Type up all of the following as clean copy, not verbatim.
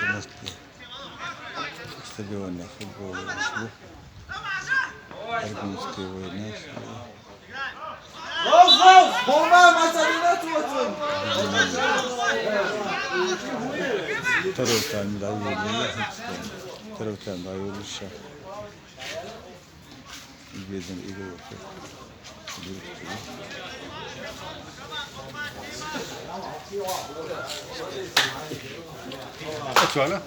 Mostly. Стадионе футбола. Армейские войны. Taraftan daha yürüyor. Taraftan daha yürüyüşe. İlgiden iyi oldu. Kaç var lan?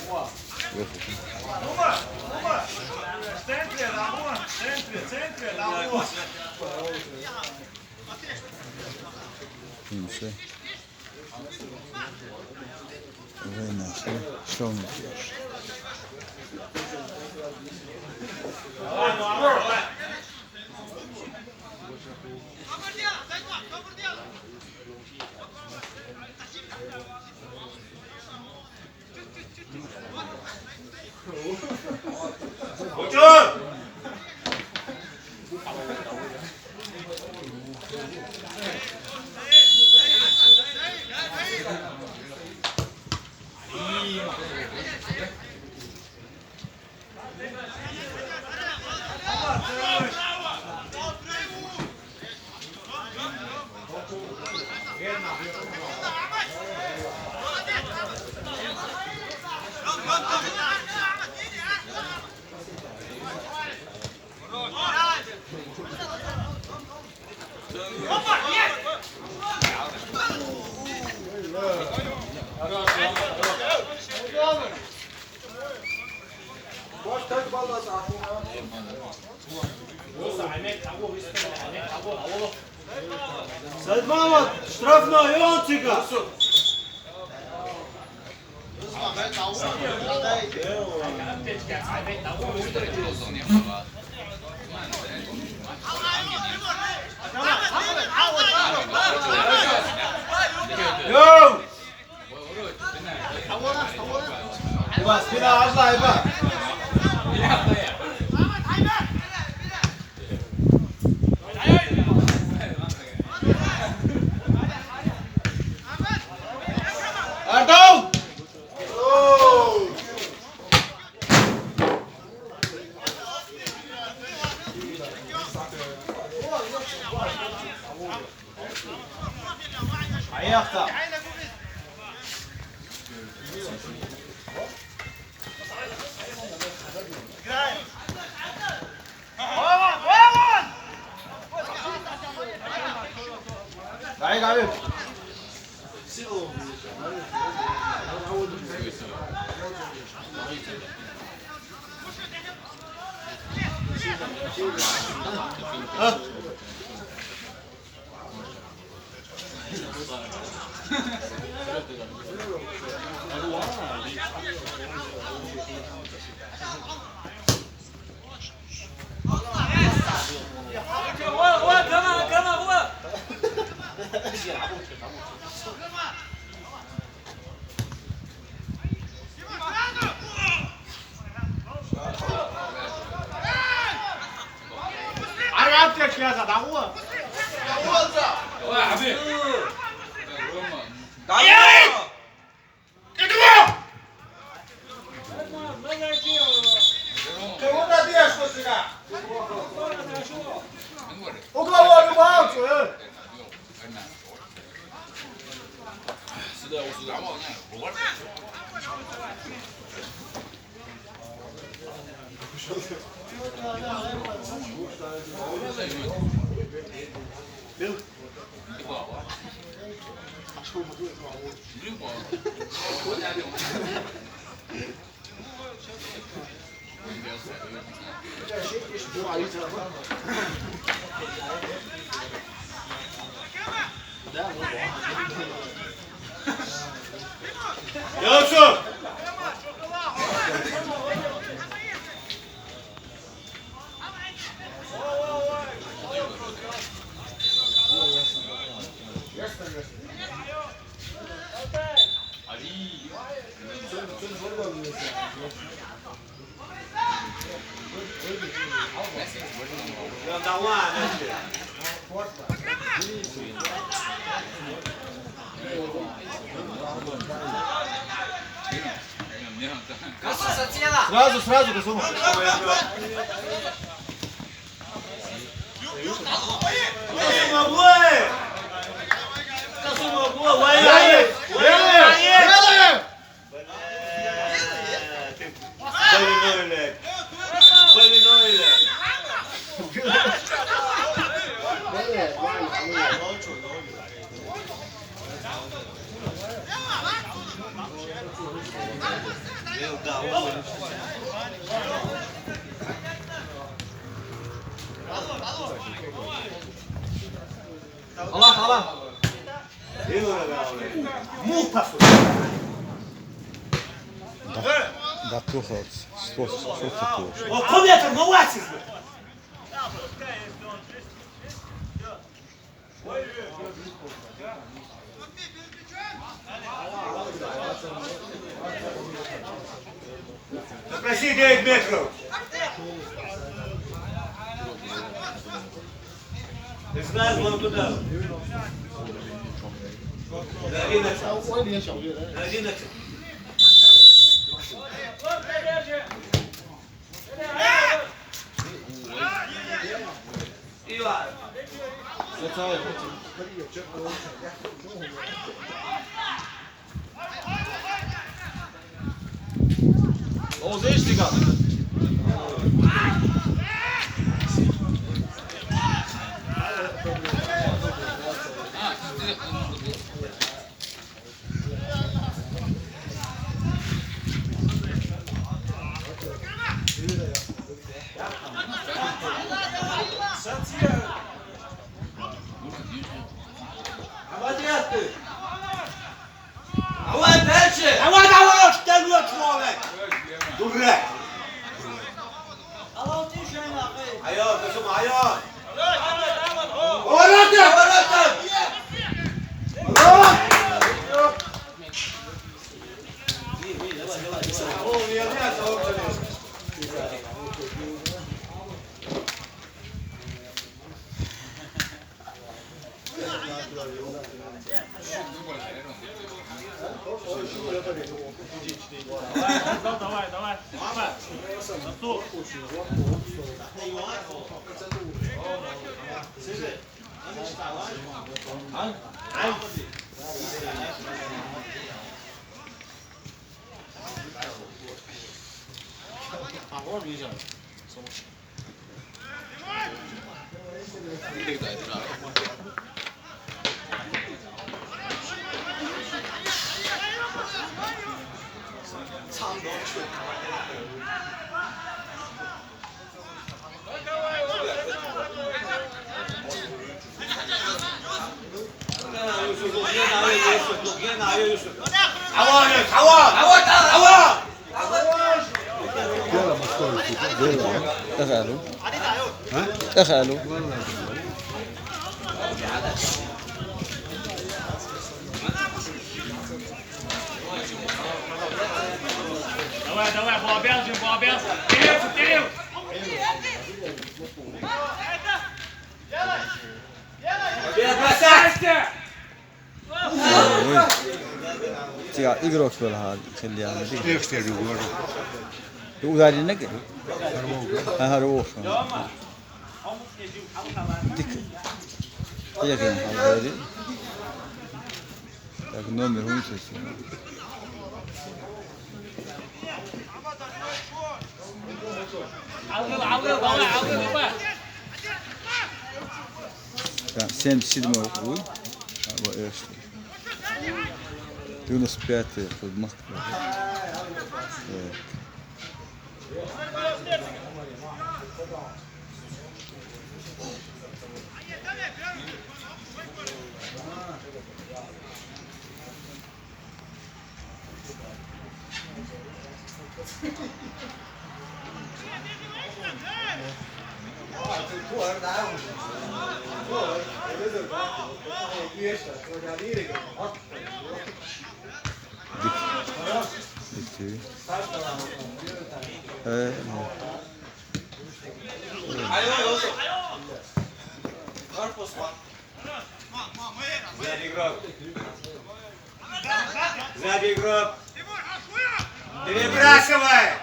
Yok. Kimse. Ve nasıl? Şov yapıyor. Said Mahmut, штрафной, Иончика! Йоу! Иба, спина ажла, Иба! Ardal! Ayakta. Hayır abi. Ha. يا جدع هو هو يا حبيبي تعال كده كده دي ايش كنت قاعد اطلع ولا بعض سدا وسدا Bill. Yusuf. Сразу, Казума. Allah. Да, плохо. Что такое? Kom je er, maar wat is het? Спроси 9 метров. Ты знаешь, вон туда. На 11. Oğuz eşlik at. Давай. دخلوا Давай, Boabel. Вперед! تيا إجراك ولا هذا خلي أنا دي Eerst heel goed. وزاري نقل هروح ديك هي كان هذا لكن نوم هو يسوي Sen sidme okuy. Bu işte. Yunus Piyatı kılmak. Evet. Bitti. Evet. Сзади игрок. Перебрасывай!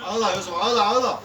Ağla Yusuf, ağla, ağla.